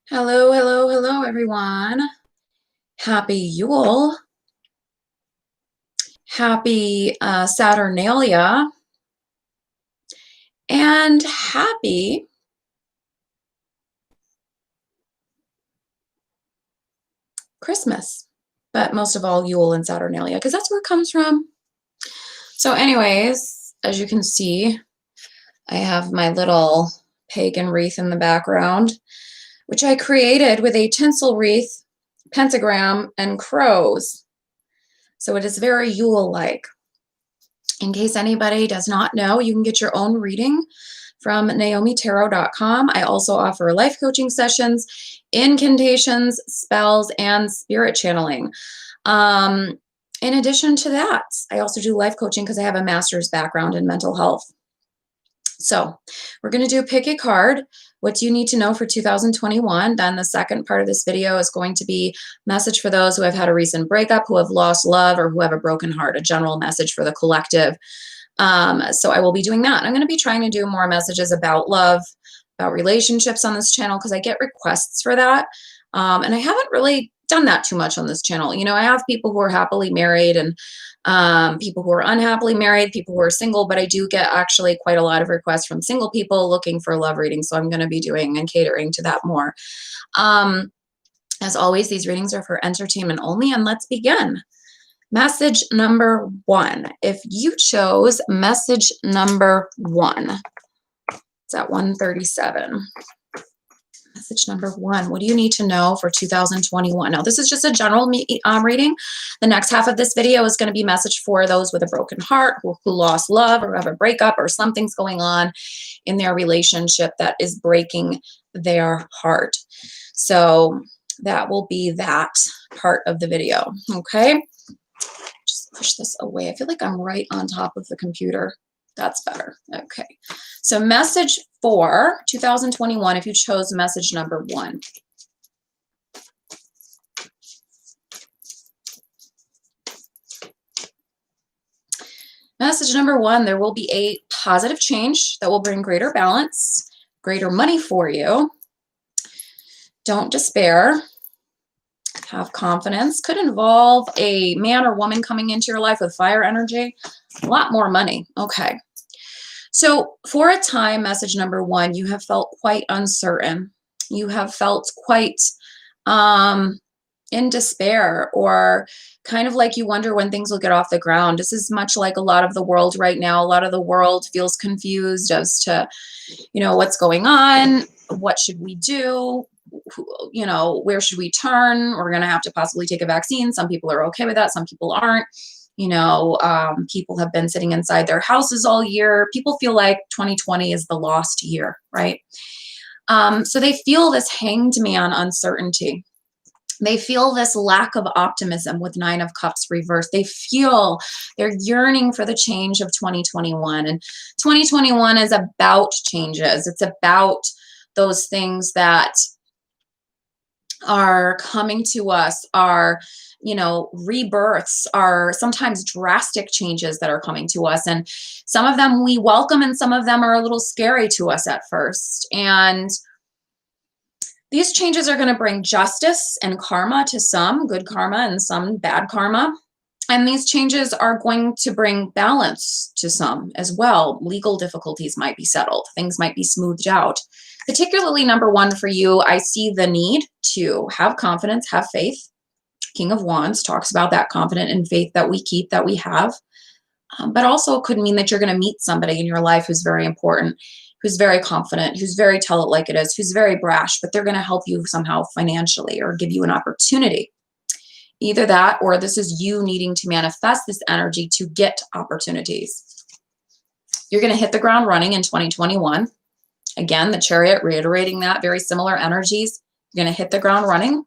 Hello, hello, hello, everyone. Happy Yule. Happy Saturnalia. And happy Christmas. But most of all, Yule and Saturnalia, because that's where it comes from. So, anyways, as you can see, I have my little pagan wreath in the background, which I created with a tinsel wreath, pentagram, and crows. So it is very Yule-like. In case anybody does not know, you can get your own reading from naomitarot.com. I also offer life coaching sessions, incantations, spells, and spirit channeling. In addition to that, I also do life coaching because I have a master's background in mental health. So we're going to do pick a card. What do you need to know for 2021? Then the second part of this video is going to be message for those who have had a recent breakup, who have lost love, or who have a broken heart, a general message for the collective. So I will be doing that. I'm going to be trying to do more messages about love, about relationships on this channel because I get requests for that. And I haven't really done that too much on this channel. You know, I have people who are happily married and people who are unhappily married, people who are single, but I do get actually quite a lot of requests from single people looking for love readings. So I'm going to be doing and catering to that more. As always, these readings are for entertainment only, and let's begin. Message number one. If you chose message number one, it's at 137. Message number one. What do you need to know for 2021? Now, this is just a general reading. The next half of this video is going to be message for those with a broken heart, who lost love or have a breakup or something's going on in their relationship that is breaking their heart. So that will be that part of the video. Okay. Just push this away. I feel like I'm right on top of the computer. That's better. Okay. So message for 2021, if you chose message number one. Message number one, there will be a positive change that will bring greater balance, greater money for you. Don't despair. Have confidence. Could involve a man or woman coming into your life with fire energy. A lot more money. Okay. So for a time, message number one, you have felt quite uncertain. You have felt quite in despair, or kind of like you wonder when things will get off the ground. This is much like a lot of the world right now. A lot of the world feels confused as to, you know, what's going on. What should we do? You know, where should we turn? We're going to have to possibly take a vaccine. Some people are okay with that. Some people aren't. You know, people have been sitting inside their houses all year. People feel like 2020 is the lost year, right? So they feel this hanged man uncertainty. They feel this lack of optimism with Nine of Cups reversed. They feel they're yearning for the change of 2021. And 2021 is about changes. It's about those things that are coming to us, are, you know, rebirths, are sometimes drastic changes that are coming to us. And some of them we welcome and some of them are a little scary to us at first. And these changes are going to bring justice and karma to some, good karma and some bad karma. And these changes are going to bring balance to some as well. Legal difficulties might be settled. Things might be smoothed out. Particularly number one for you, I see the need to have confidence, have faith. King of Wands talks about that confidence and faith that we keep, that we have. But also it could mean that you're going to meet somebody in your life who's very important, who's very confident, who's very tell it like it is, who's very brash, but they're going to help you somehow financially or give you an opportunity. Either that, or this is you needing to manifest this energy to get opportunities. You're going to hit the ground running in 2021. Again, the Chariot reiterating that, very similar energies. You're going to hit the ground running,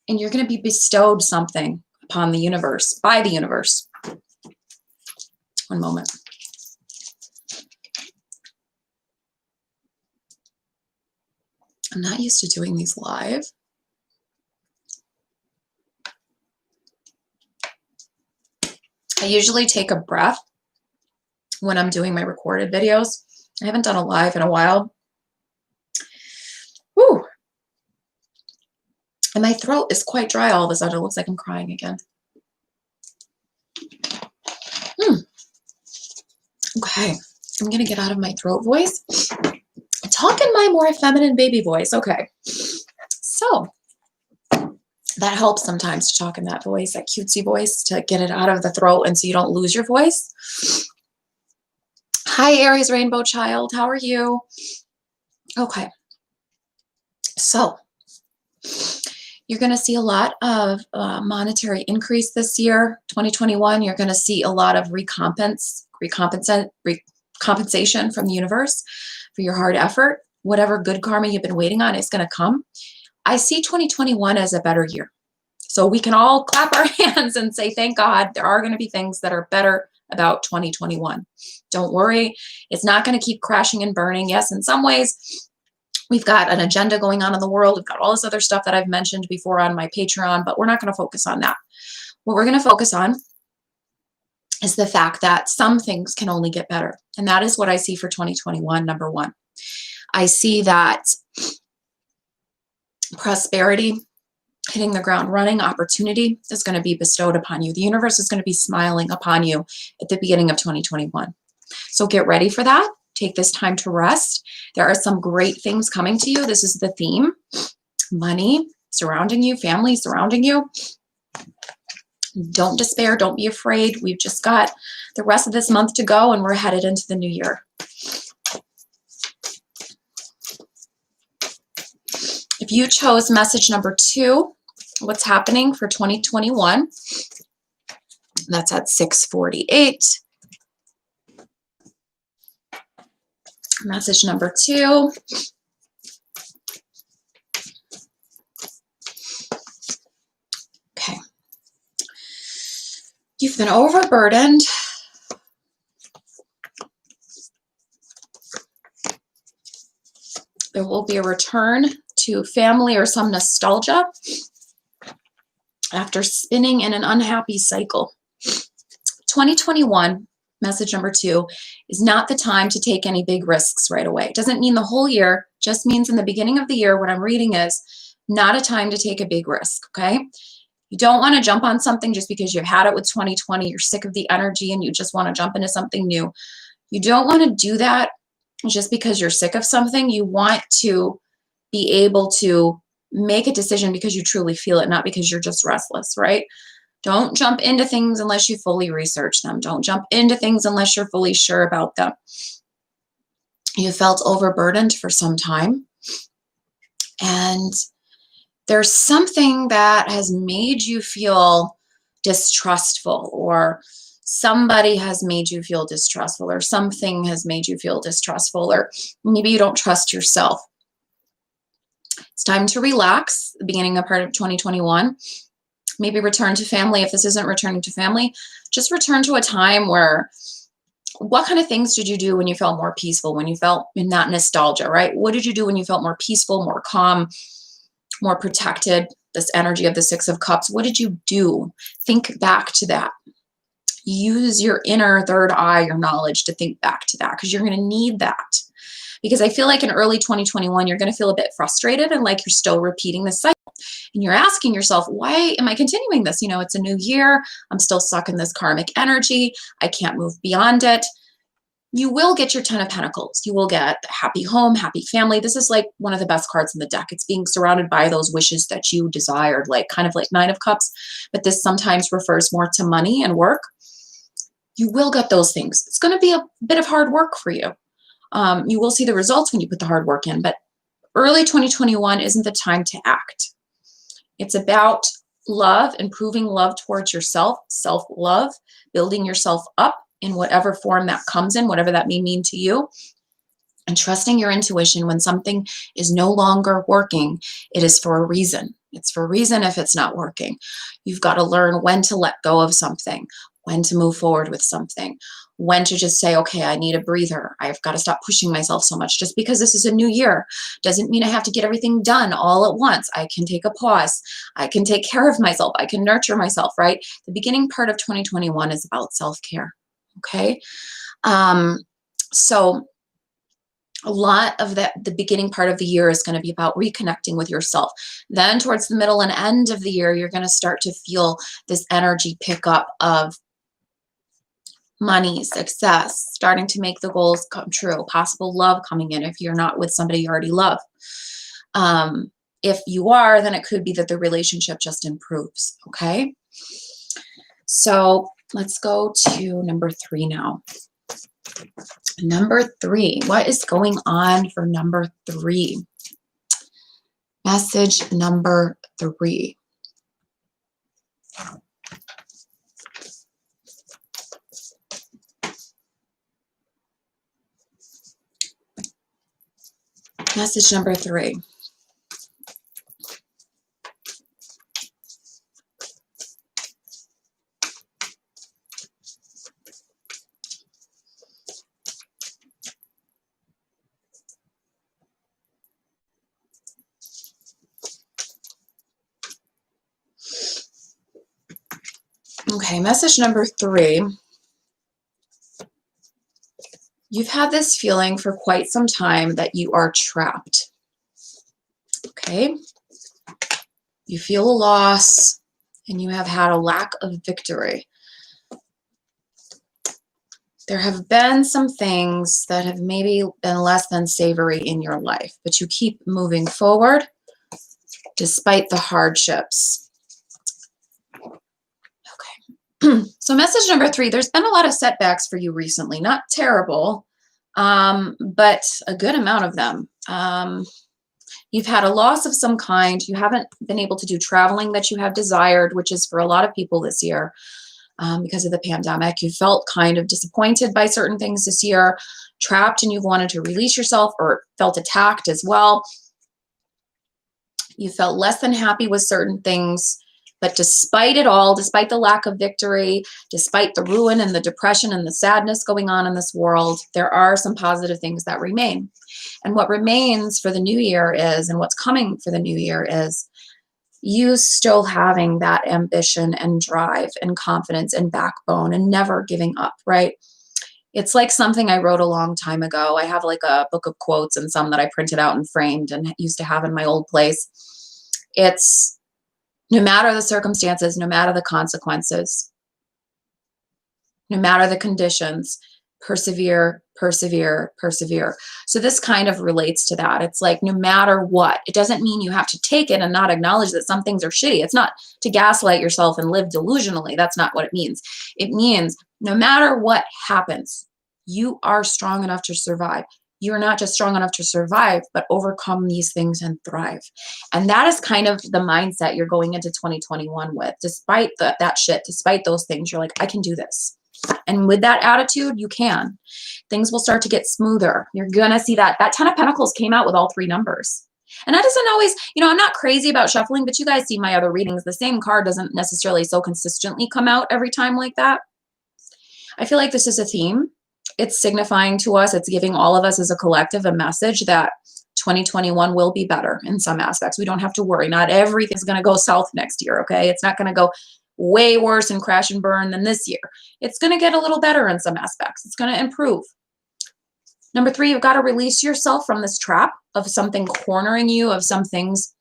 and you're going to be bestowed something upon the universe, by the universe. One moment. I'm not used to doing these live. I usually take a breath when I'm doing my recorded videos. I haven't done a live in a while. Whew. And my throat is quite dry all of a sudden. It looks like I'm crying again. Okay, I'm going to get out of my throat voice. Talk in my more feminine baby voice. Okay, so that helps sometimes to talk in that voice, that cutesy voice, to get it out of the throat and so you don't lose your voice. Hi, Aries Rainbow Child. How are you? Okay, so you're going to see a lot of monetary increase this year, 2021. You're going to see a lot of compensation from the universe for your hard effort. Whatever good karma you've been waiting on is going to come. I see 2021 as a better year. So we can all clap our hands and say, thank God, there are going to be things that are better about 2021. Don't worry. It's not going to keep crashing and burning. Yes, in some ways, we've got an agenda going on in the world. We've got all this other stuff that I've mentioned before on my Patreon, but we're not going to focus on that. What we're going to focus on is the fact that some things can only get better. And that is what I see for 2021, number one. I see that prosperity, hitting the ground running, opportunity is going to be bestowed upon you. The universe is going to be smiling upon you at the beginning of 2021. So get ready for that. Take this time to rest. There are some great things coming to you. This is the theme. Money surrounding you, family surrounding you. Don't despair. Don't be afraid. We've just got the rest of this month to go and we're headed into the new year. If you chose message number 2, what's happening for 2021, that's at 6:48. Message number 2. Okay. You've been overburdened. There will be a return to family or some nostalgia after spinning in an unhappy cycle. 2021, message number 2, is not the time to take any big risks right away. It doesn't mean the whole year, just means in the beginning of the year. What I'm reading is not a time to take a big risk, okay? You don't want to jump on something just because you've had it with 2020, you're sick of the energy and you just want to jump into something new. You don't want to do that just because you're sick of something. You want to be able to make a decision because you truly feel it, not because you're just restless, right? Don't jump into things unless you fully research them. Don't jump into things unless you're fully sure about them. You felt overburdened for some time, and there's something that has made you feel distrustful, or somebody has made you feel distrustful, or something has made you feel distrustful, or maybe you don't trust yourself. It's time to relax, the beginning of part of 2021. Maybe return to family. If this isn't returning to family, just return to a time where, what kind of things did you do when you felt more peaceful, when you felt in that nostalgia, right? What did you do when you felt more peaceful, more calm, more protected? This energy of the 6 of Cups. What did you do? Think back to that. Use your inner third eye, your knowledge, to think back to that, because you're going to need that. Because I feel like in early 2021, you're going to feel a bit frustrated and like you're still repeating the cycle. And you're asking yourself, why am I continuing this? You know, it's a new year. I'm still stuck in this karmic energy. I can't move beyond it. You will get your 10 of Pentacles. You will get happy home, happy family. This is like one of the best cards in the deck. It's being surrounded by those wishes that you desired, like kind of like 9 of Cups. But this sometimes refers more to money and work. You will get those things. It's going to be a bit of hard work for you. You will see the results when you put the hard work in, but early 2021 isn't the time to act. It's about love, improving love towards yourself, self-love, building yourself up in whatever form that comes in, whatever that may mean to you, and trusting your intuition when something is no longer working. It is for a reason. It's for a reason if it's not working. You've got to learn when to let go of something, when to move forward with something, when to just say, okay, I need a breather. I've got to stop pushing myself so much. Just because this is a new year doesn't mean I have to get everything done all at once. I can take a pause. I can take care of myself. I can nurture myself, right? The beginning part of 2021 is about self-care, okay? So a lot of the beginning part of the year is going to be about reconnecting with yourself. Then towards the middle and end of the year, you're going to start to feel this energy pick up of money, success, starting to make the goals come true, possible love coming in if you're not with somebody you already love. If you are, then it could be that the relationship just improves, okay? So let's go to number 3 now. Number 3, what is going on for number 3? Message number 3. Message number 3. Okay, message number 3. You've had this feeling for quite some time that you are trapped. Okay? You feel a loss and you have had a lack of victory. There have been some things that have maybe been less than savory in your life, but you keep moving forward despite the hardships. Okay. So message number 3, there's been a lot of setbacks for you recently. Not terrible, but a good amount of them. You've had a loss of some kind. You haven't been able to do traveling that you have desired, which is for a lot of people this year because of the pandemic. You felt kind of disappointed by certain things this year, trapped, and you've wanted to release yourself, or felt attacked as well. You felt less than happy with certain things, but despite it all, despite the lack of victory, despite the ruin and the depression and the sadness going on in this world, there are some positive things that remain. And what remains for the new year is, and what's coming for the new year is, you still having that ambition and drive and confidence and backbone and never giving up, right? It's like something I wrote a long time ago. I have like a book of quotes and some that I printed out and framed and used to have in my old place. It's, no matter the circumstances, no matter the consequences, no matter the conditions, persevere, persevere, persevere. So this kind of relates to that. It's like, no matter what, it doesn't mean you have to take it and not acknowledge that some things are shitty. It's not to gaslight yourself and live delusionally. That's not what it means. It means no matter what happens, you are strong enough to survive. You're not just strong enough to survive, but overcome these things and thrive. And that is kind of the mindset you're going into 2021 with. Despite that shit, despite those things, you're like, I can do this. And with that attitude, you can. Things will start to get smoother. You're going to see that. That 10 of Pentacles came out with all 3 numbers. And that doesn't always, I'm not crazy about shuffling, but you guys see my other readings. The same card doesn't necessarily so consistently come out every time like that. I feel like this is a theme. It's signifying to us, it's giving all of us as a collective a message that 2021 will be better in some aspects. We don't have to worry. Not everything's going to go south next year, okay? It's not going to go way worse and crash and burn than this year. It's going to get a little better in some aspects. It's going to improve. Number 3, you've got to release yourself from this trap of something cornering you, of some things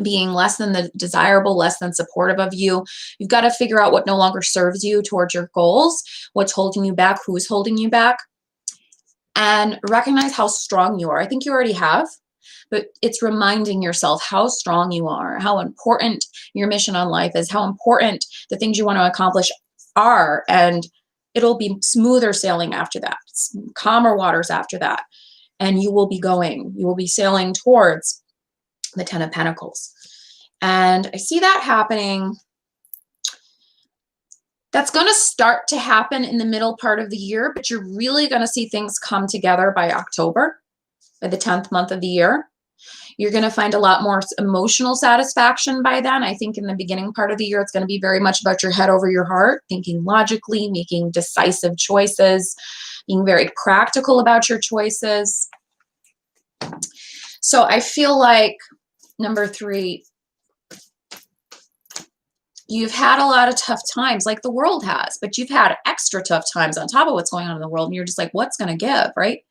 being less than the desirable, less than supportive of you. You've got to figure out what no longer serves you towards your goals, what's holding you back, who's holding you back, and recognize how strong you are. I think you already have, but it's reminding yourself how strong you are, how important your mission on life is, how important the things you want to accomplish are, and it'll be smoother sailing after that, calmer waters after that, and you will be sailing towards the 10 of Pentacles. And I see that happening. That's going to start to happen in the middle part of the year, but you're really going to see things come together by October, by the 10th month of the year. You're going to find a lot more emotional satisfaction by then. I think in the beginning part of the year, it's going to be very much about your head over your heart, thinking logically, making decisive choices, being very practical about your choices. So I feel like number 3, You've had a lot of tough times like the world has, but you've had extra tough times on top of what's going on in the world. And you're just like, what's going to give, right?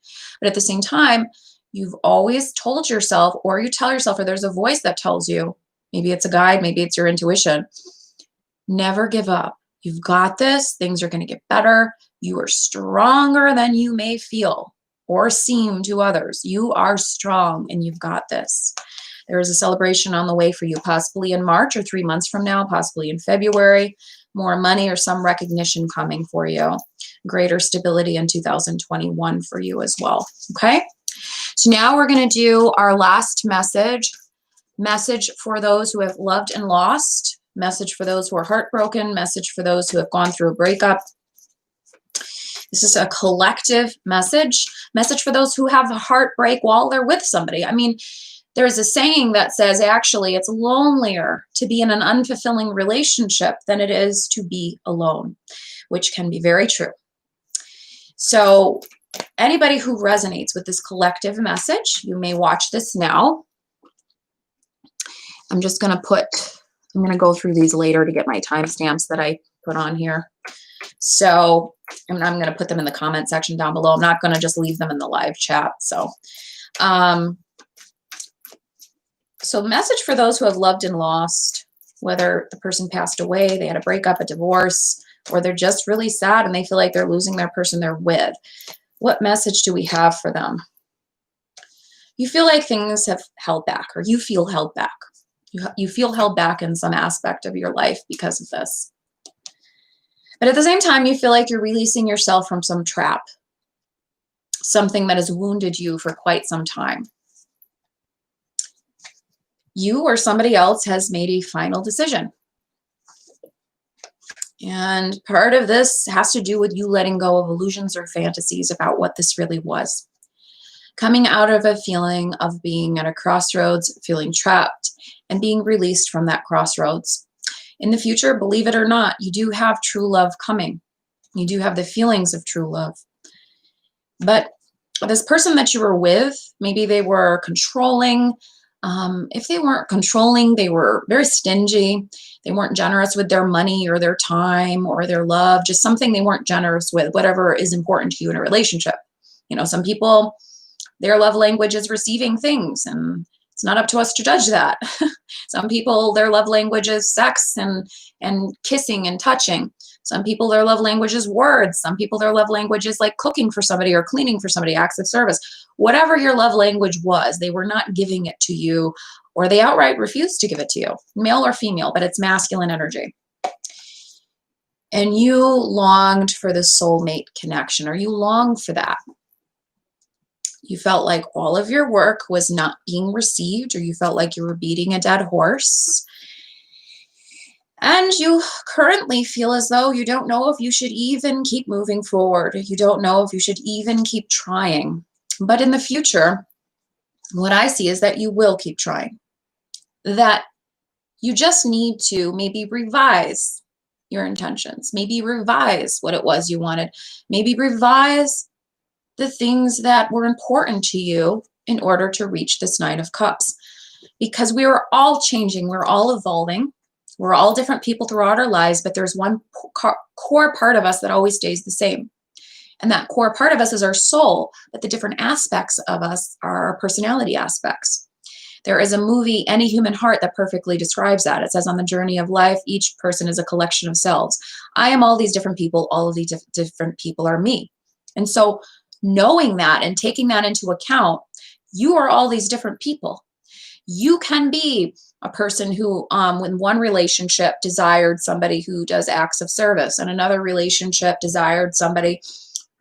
But at the same time, you've always told yourself, or you tell yourself, or there's a voice that tells you, maybe it's a guide, maybe it's your intuition, never give up. You've got this. Things are going to get better. You are stronger than you may feel or seem to others. You are strong and you've got this. There is a celebration on the way for you, possibly in March or 3 months from now, possibly in February. More money or some recognition coming for you. Greater stability in 2021 for you as well. Okay? So now we're going to do our last message. Message for those who have loved and lost. Message for those who are heartbroken. Message for those who have gone through a breakup. This is a collective message. Message for those who have a heartbreak while they're with somebody. I mean, there's a saying that says actually it's lonelier to be in an unfulfilling relationship than it is to be alone, which can be very true. So anybody who resonates with this collective message, you may watch this now. I'm going to go through these later to get my timestamps that I put on here. So I'm going to put them in the comment section down below. I'm not going to just leave them in the live chat. So message for those who have loved and lost, whether the person passed away, they had a breakup, a divorce, or they're just really sad and they feel like they're losing their person they're with. What message do we have for them? You feel like things have held back, or you feel held back. You feel held back in some aspect of your life because of this. But at the same time, you feel like you're releasing yourself from some trap, something that has wounded you for quite some time. You or somebody else has made a final decision. And part of this has to do with you letting go of illusions or fantasies about what this really was. Coming out of a feeling of being at a crossroads, feeling trapped, and being released from that crossroads. In the future, believe it or not, you do have true love coming. You do have the feelings of true love. But this person that you were with, maybe they were controlling. If they weren't controlling, they were very stingy. They weren't generous with their money or their time or their love, just something they weren't generous with, whatever is important to you in a relationship. You know, some people, their love language is receiving things, and it's not up to us to judge that. Some people, their love language is sex and kissing and touching. Some people, their love language is words. Some people, their love language is like cooking for somebody or cleaning for somebody, acts of service. Whatever your love language was, they were not giving it to you, or they outright refused to give it to you, male or female, but it's masculine energy. And you longed for the soulmate connection, or you longed for that. You felt like all of your work was not being received, or you felt like you were beating a dead horse. And you currently feel as though you don't know if you should even keep moving forward. You don't know if you should even keep trying. But in the future, what I see is that you will keep trying. That you just need to maybe revise your intentions. Maybe revise what it was you wanted. Maybe revise the things that were important to you in order to reach this Nine of Cups. Because we are all changing. We're all evolving. We're all different people throughout our lives, but there's one core part of us that always stays the same. And that core part of us is our soul, but the different aspects of us are our personality aspects. There is a movie, Any Human Heart, that perfectly describes that. It says, on the journey of life, each person is a collection of selves. I am all these different people. All of these different people are me. And so knowing that and taking that into account, you are all these different people. You can be a person who, in one relationship, desired somebody who does acts of service, and another relationship desired somebody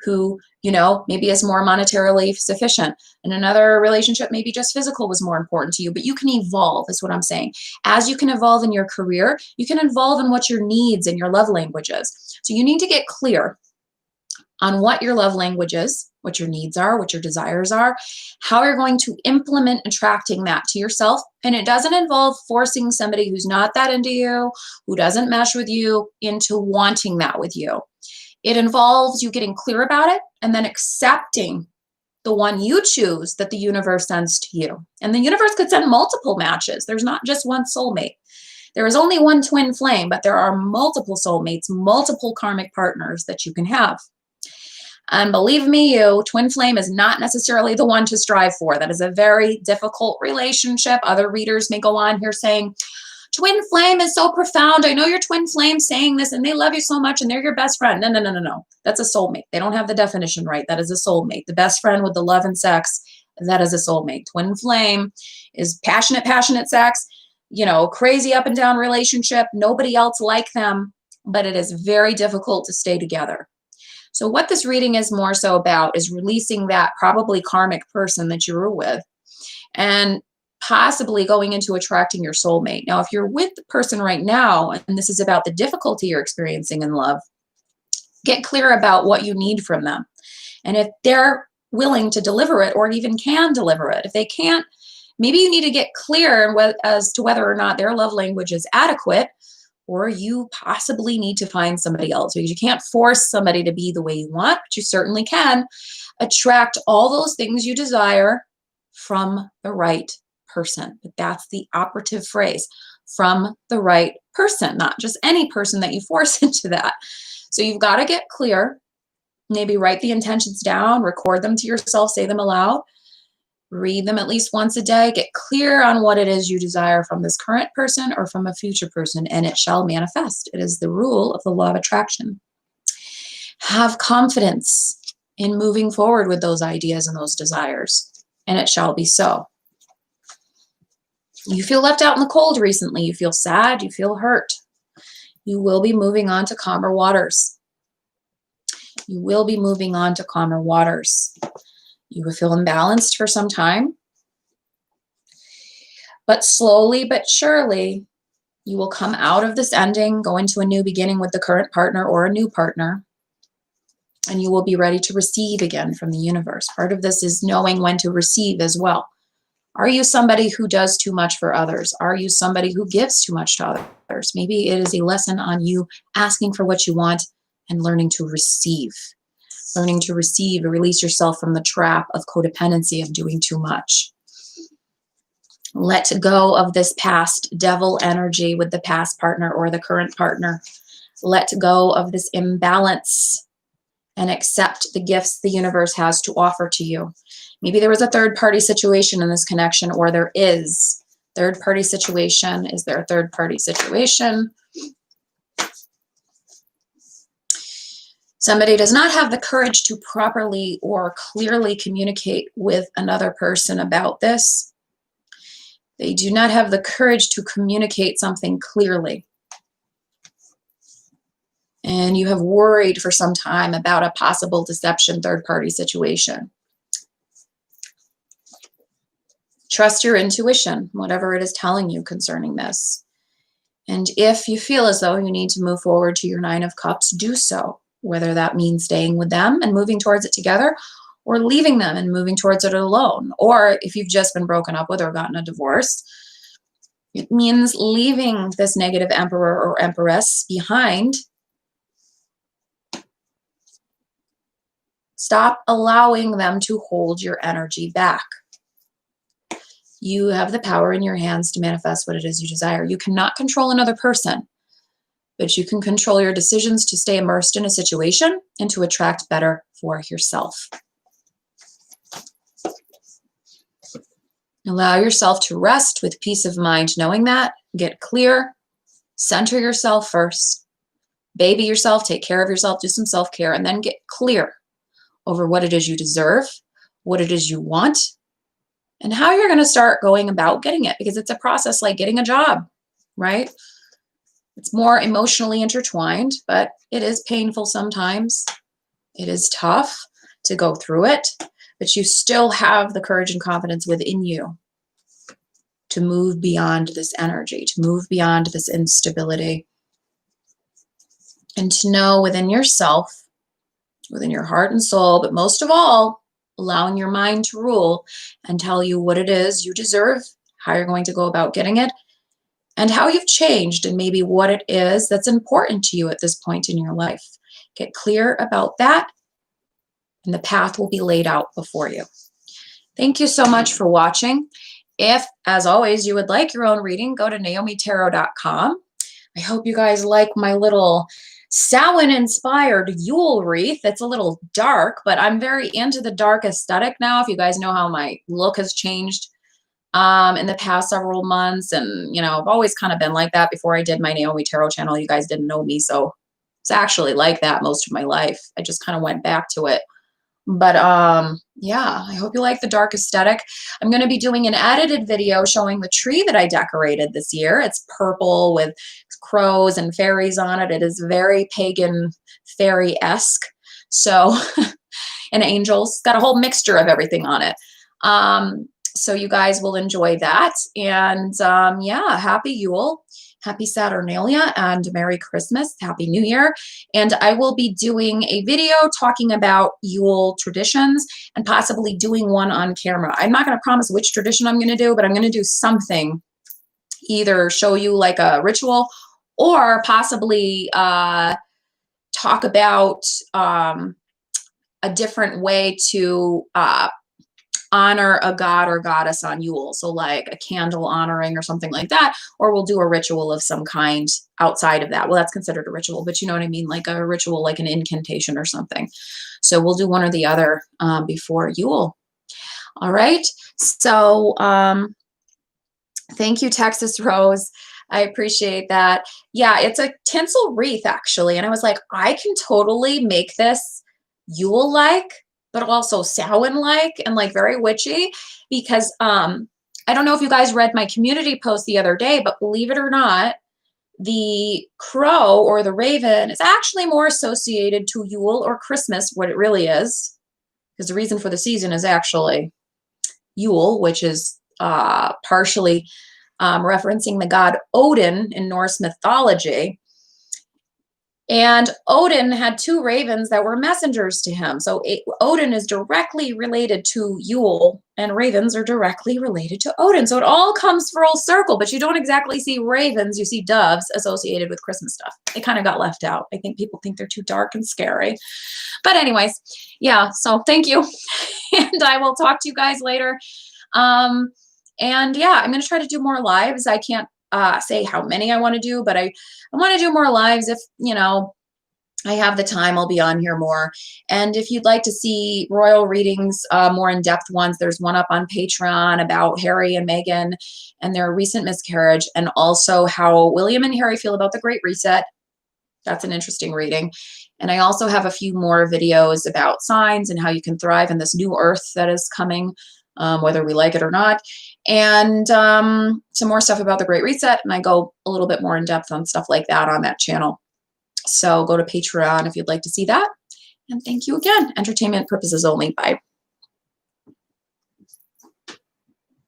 who, you know, maybe is more monetarily sufficient. And another relationship, maybe just physical was more important to you. But you can evolve, is what I'm saying. As you can evolve in your career, you can evolve in what your needs and your love language is. So you need to get clear on what your love language is, what your needs are, what your desires are, how you're going to implement attracting that to yourself. And it doesn't involve forcing somebody who's not that into you, who doesn't mesh with you, into wanting that with you. It involves you getting clear about it and then accepting the one you choose that the universe sends to you. And the universe could send multiple matches. There's not just one soulmate. There is only one twin flame, but there are multiple soulmates, multiple karmic partners that you can have. And believe me, twin flame is not necessarily the one to strive for. That is a very difficult relationship. Other readers may go on here saying, twin flame is so profound. I know your twin flame saying this and they love you so much and they're your best friend. No, no, no, no, no. That's a soulmate. They don't have the definition right. That is a soulmate. The best friend with the love and sex, that is a soulmate. Twin flame is passionate, passionate sex, crazy up and down relationship. Nobody else like them, but it is very difficult to stay together. So what this reading is more so about is releasing that probably karmic person that you were with and possibly going into attracting your soulmate. Now, if you're with the person right now, and this is about the difficulty you're experiencing in love, get clear about what you need from them. And if they're willing to deliver it or even can deliver it, if they can't, maybe you need to get clear as to whether or not their love language is adequate, or you possibly need to find somebody else, because you can't force somebody to be the way you want, but you certainly can attract all those things you desire from the right person. But that's the operative phrase, from the right person, not just any person that you force into that. So you've got to get clear, maybe write the intentions down, record them to yourself, say them aloud, read them at least once a day, get clear on what it is you desire from this current person or from a future person, and it shall manifest. It is the rule of the law of attraction. Have confidence in moving forward with those ideas and those desires, and it shall be so. You feel left out in the cold recently. You feel sad. You feel hurt. You will be moving on to calmer waters. You will be moving on to calmer waters. You will feel imbalanced for some time. But slowly but surely, you will come out of this ending, go into a new beginning with the current partner or a new partner, and you will be ready to receive again from the universe. Part of this is knowing when to receive as well. Are you somebody who does too much for others? Are you somebody who gives too much to others? Maybe it is a lesson on you asking for what you want and learning to receive. Learning to receive and release yourself from the trap of codependency of doing too much. Let go of this past devil energy with the past partner or the current partner. Let go of this imbalance and accept the gifts the universe has to offer to you. Maybe there was a third-party situation in this connection, or there is. Third-party situation. Is there a third-party situation? Somebody does not have the courage to properly or clearly communicate with another person about this. They do not have the courage to communicate something clearly. And you have worried for some time about a possible deception third-party situation. Trust your intuition, whatever it is telling you concerning this. And if you feel as though you need to move forward to your Nine of Cups, do so. Whether that means staying with them and moving towards it together, or leaving them and moving towards it alone. Or if you've just been broken up with or gotten a divorce, it means leaving this negative emperor or empress behind. Stop allowing them to hold your energy back. You have the power in your hands to manifest what it is you desire. You cannot control another person, but you can control your decisions to stay immersed in a situation and to attract better for yourself. Allow yourself to rest with peace of mind, knowing that. Get clear. Center yourself first. Baby yourself. Take care of yourself. Do some self-care. And then get clear over what it is you deserve, what it is you want, and how you're going to start going about getting it. Because it's a process like getting a job, right? It's more emotionally intertwined, but it is painful sometimes. It is tough to go through it, but you still have the courage and confidence within you to move beyond this energy, to move beyond this instability, and to know within yourself, within your heart and soul, but most of all, allowing your mind to rule and tell you what it is you deserve, how you're going to go about getting it, and how you've changed, and maybe what it is that's important to you at this point in your life. Get clear about that, and the path will be laid out before you. Thank you so much for watching. If, as always, you would like your own reading, go to naomitarot.com. I hope you guys like my little Samhain-inspired Yule wreath. It's a little dark, but I'm very into the dark aesthetic now. If you guys know how my look has changed in the past several months, and I've always kind of been like that before I did my Naomi Tarot channel. You guys didn't know me, so it's actually like that most of my life. I just kind of went back to it. But yeah, I hope you like the dark aesthetic. I'm going to be doing an edited video showing the tree that I decorated this year. It's purple with crows and fairies on it. It is very pagan fairy-esque. So, and angels. Got a whole mixture of everything on it. So you guys will enjoy that. And yeah, happy Yule. Happy Saturnalia and Merry Christmas. Happy New Year. And I will be doing a video talking about Yule traditions and possibly doing one on camera. I'm not going to promise which tradition I'm going to do, but I'm going to do something, either show you like a ritual or possibly talk about a different way to honor a god or goddess on Yule. So like a candle honoring or something like that, or we'll do a ritual of some kind outside of that. Well, that's considered a ritual, but you know what I mean? Like a ritual, like an incantation or something. So we'll do one or the other before Yule. All right. So thank you, Texas Rose. I appreciate that. Yeah, it's a tinsel wreath actually. And I was like, I can totally make this Yule-like, but also Samhain-like and like very witchy, because I don't know if you guys read my community post the other day, but believe it or not, the crow or the raven is actually more associated to Yule or Christmas, what it really is, because the reason for the season is actually Yule, which is partially referencing the god Odin in Norse mythology. And Odin had two ravens that were messengers to him. So Odin is directly related to Yule, and ravens are directly related to Odin. So it all comes full circle, but you don't exactly see ravens. You see doves associated with Christmas stuff. They kind of got left out. I think people think they're too dark and scary. But anyways, yeah, so thank you. And I will talk to you guys later. And yeah, I'm going to try to do more lives. I can't say how many I want to do, but I want to do more lives. If, I have the time, I'll be on here more. And if you'd like to see royal readings, more in-depth ones, there's one up on Patreon about Harry and Meghan and their recent miscarriage, and also how William and Harry feel about the Great Reset. That's an interesting reading. And I also have a few more videos about signs and how you can thrive in this new earth that is coming, whether we like it or not. And some more stuff about the Great Reset. And I go a little bit more in depth on stuff like that on that channel. So go to Patreon if you'd like to see that. And thank you again. Entertainment purposes only. Bye.